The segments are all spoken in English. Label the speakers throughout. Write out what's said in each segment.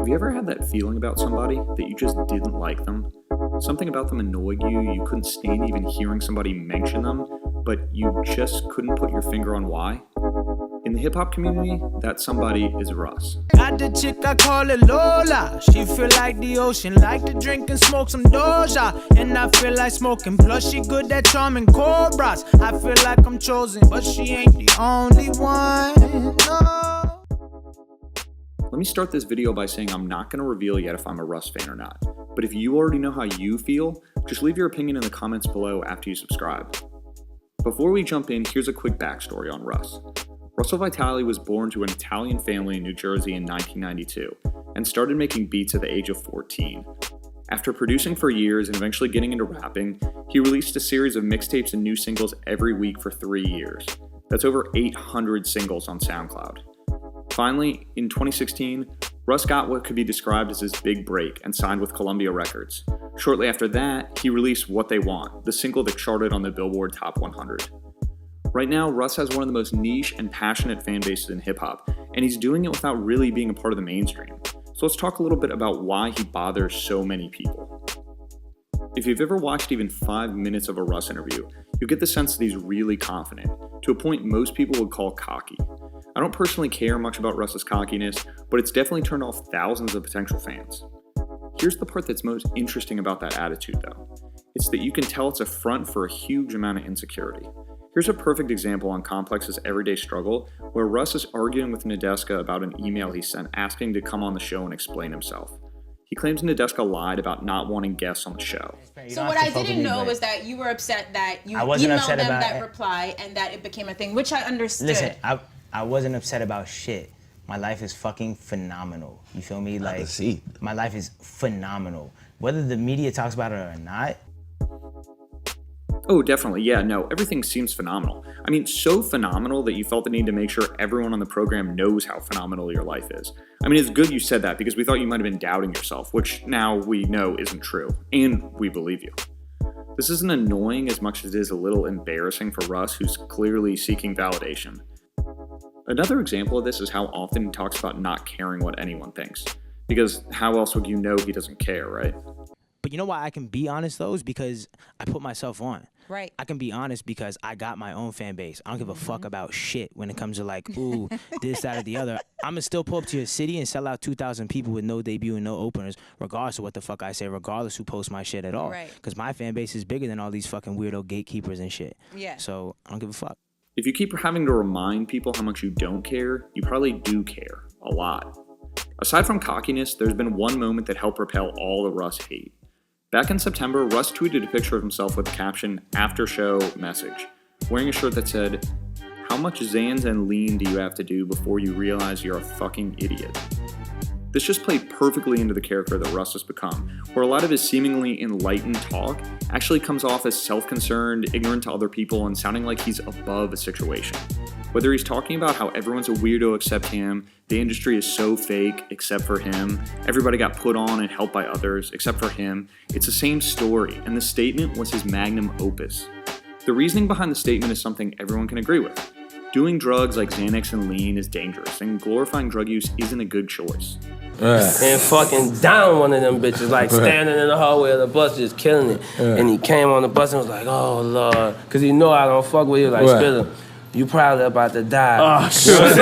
Speaker 1: Have you ever had that feeling about somebody that you just didn't like them? Something about them annoyed you, you couldn't stand even hearing somebody mention them, but you just couldn't put your finger on why? In the hip-hop community, that somebody is Russ.
Speaker 2: Got the chick, I call it Lola. She feel like the ocean, like to drink and smoke some Doja. And I feel like smoking, plus she good at charming cobras. I feel like I'm chosen, but she ain't the only one, no.
Speaker 1: Let me start this video by saying I'm not going to reveal yet if I'm a Russ fan or not. But if you already know how you feel, just leave your opinion in the comments below after you subscribe. Before we jump in, here's a quick backstory on Russ. Russell Vitale was born to an Italian family in New Jersey in 1992 and started making beats at the age of 14. After producing for years and eventually getting into rapping, he released a series of mixtapes and new singles every week for 3 years. That's over 800 singles on Soundcloud. Finally, in 2016, Russ got what could be described as his big break and signed with Columbia Records. Shortly after that, he released What They Want, the single that charted on the Billboard Top 100. Right now, Russ has one of the most niche and passionate fan bases in hip-hop, and he's doing it without really being a part of the mainstream. So let's talk a little bit about why he bothers so many people. If you've ever watched even 5 minutes of a Russ interview, you'll get the sense that he's really confident, to a point most people would call cocky. I don't personally care much about Russ's cockiness, but it's definitely turned off thousands of potential fans. Here's the part that's most interesting about that attitude though. It's that you can tell it's a front for a huge amount of insecurity. Here's a perfect example on Complex's everyday struggle, where Russ is arguing with Nadeska about an email he sent asking to come on the show and explain himself. He claims Nadeska lied about not wanting guests on the show.
Speaker 3: So what I didn't know was that you were upset that you emailed them that reply and that it became a thing, which I understood.
Speaker 4: Listen, I wasn't upset about shit. My life is fucking phenomenal. You feel me? Like, my life is phenomenal. Whether the media talks about it or not.
Speaker 1: Oh, definitely. Yeah, no, everything seems phenomenal. I mean, so phenomenal that you felt the need to make sure everyone on the program knows how phenomenal your life is. I mean, it's good you said that because we thought you might have been doubting yourself, which now we know isn't true, and we believe you. This isn't annoying as much as it is a little embarrassing for Russ, who's clearly seeking validation. Another example of this is how often he talks about not caring what anyone thinks. Because how else would you know he doesn't care, right?
Speaker 4: But you know why I can be honest though is because I put myself on.
Speaker 3: Right.
Speaker 4: I can be honest because I got my own fan base. I don't give a fuck about shit when it comes to like, ooh, this, that, or the other. I'm gonna still pull up to your city and sell out 2,000 people with no debut and no openers, regardless of what the fuck I say, regardless who posts my shit at all.
Speaker 3: Right.
Speaker 4: Because my fan base is bigger than all these fucking weirdo gatekeepers and shit.
Speaker 3: Yeah.
Speaker 4: So I don't give a fuck.
Speaker 1: If you keep having to remind people how much you don't care, you probably do care. A lot. Aside from cockiness, there's been one moment that helped repel all the Russ hate. Back in September, Russ tweeted a picture of himself with the caption, "After show message," wearing a shirt that said, "How much Xans and lean do you have to do before you realize you're a fucking idiot?" This just played perfectly into the character that Russ has become, where a lot of his seemingly enlightened talk actually comes off as self-concerned, ignorant to other people, and sounding like he's above a situation. Whether he's talking about how everyone's a weirdo except him, the industry is so fake except for him, everybody got put on and helped by others except for him, it's the same story, and the statement was his magnum opus. The reasoning behind the statement is something everyone can agree with. Doing drugs like Xanax and lean is dangerous, and glorifying drug use isn't a good choice.
Speaker 5: And fucking down one of them bitches, like standing in the hallway of the bus just killing it. And he came on the bus and was like, "Oh Lord," because he know I don't fuck with you, like, Spiller, you probably about to die. Oh, shit.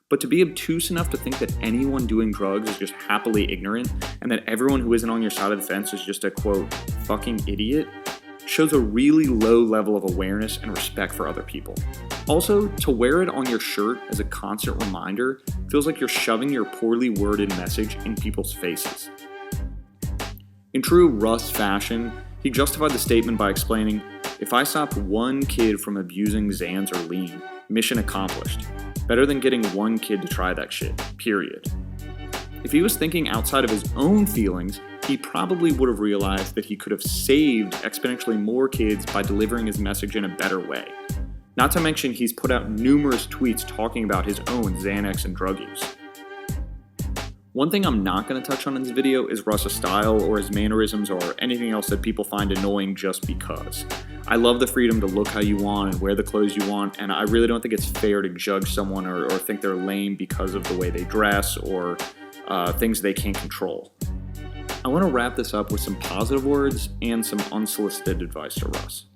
Speaker 1: But to be obtuse enough to think that anyone doing drugs is just happily ignorant, and that everyone who isn't on your side of the fence is just a, quote, fucking idiot, shows a really low level of awareness and respect for other people. Also, to wear it on your shirt as a constant reminder feels like you're shoving your poorly worded message in people's faces. In true Russ fashion, he justified the statement by explaining, "If I stop one kid from abusing Xans or lean, mission accomplished. Better than getting one kid to try that shit, period." If he was thinking outside of his own feelings, he probably would have realized that he could have saved exponentially more kids by delivering his message in a better way. Not to mention, he's put out numerous tweets talking about his own Xanax and drug use. One thing I'm not going to touch on in this video is Russ's style or his mannerisms or anything else that people find annoying just because. I love the freedom to look how you want and wear the clothes you want, and I really don't think it's fair to judge someone or think they're lame because of the way they dress or things they can't control. I want to wrap this up with some positive words and some unsolicited advice to Russ.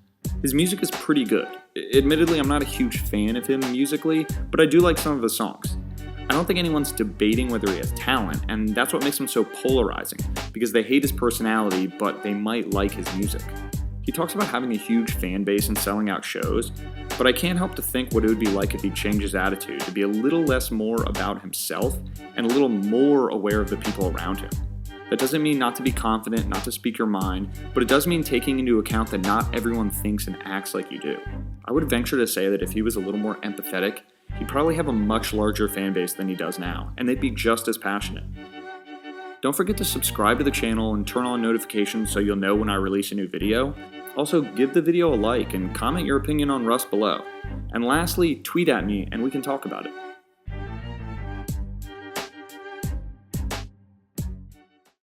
Speaker 1: His music is pretty good. Admittedly, I'm not a huge fan of him musically, but I do like some of his songs. I don't think anyone's debating whether he has talent, and that's what makes him so polarizing, because they hate his personality, but they might like his music. He talks about having a huge fan base and selling out shows, but I can't help to think what it would be like if he changed his attitude to be a little less more about himself and a little more aware of the people around him. That doesn't mean not to be confident, not to speak your mind, but it does mean taking into account that not everyone thinks and acts like you do. I would venture to say that if he was a little more empathetic, he'd probably have a much larger fan base than he does now, and they'd be just as passionate. Don't forget to subscribe to the channel and turn on notifications so you'll know when I release a new video. Also, give the video a like and comment your opinion on Russ below. And lastly, tweet at me and we can talk about it.